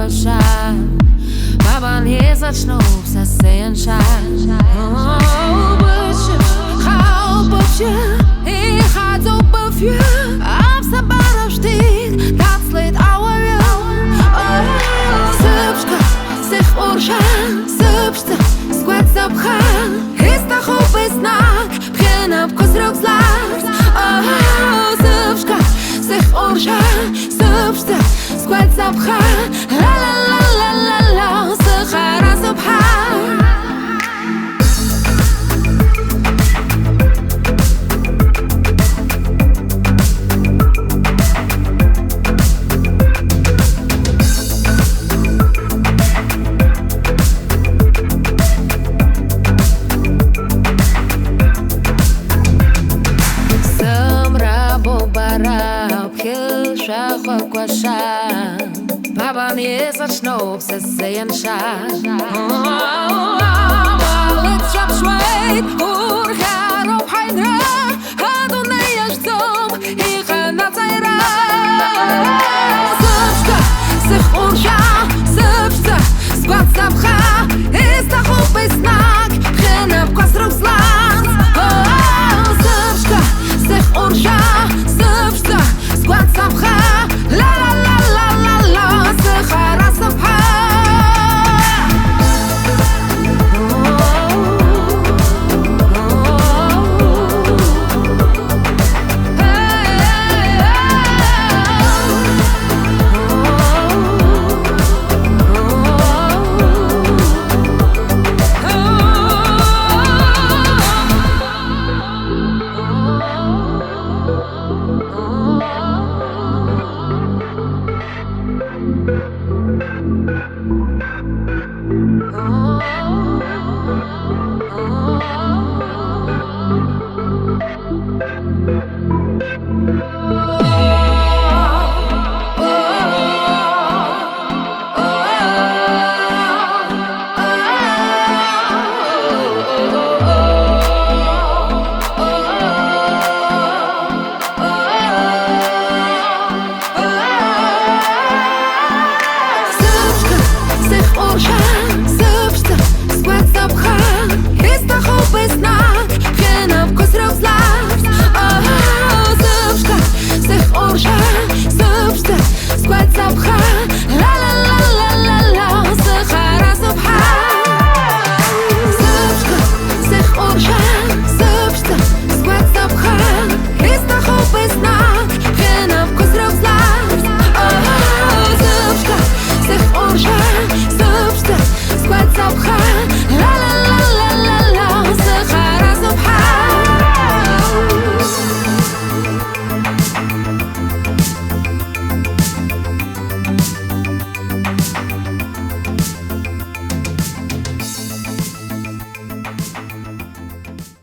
ogłasza. Baba nie zaczną psa sejancha. Hauptje in gaat op een vuur. Afstabara sticht, dat sleet ouwe Subska, zich orshaan. Substa, squat zapgaan. Is toch op is nak, begin op kusrok slaars. Subska, zich orshaan. Substa, squat zapgaan. La la la la la la, ze gaan op haar. Baba nie zaczną psa sejancha. Let's drop straight, oor gaat op heen.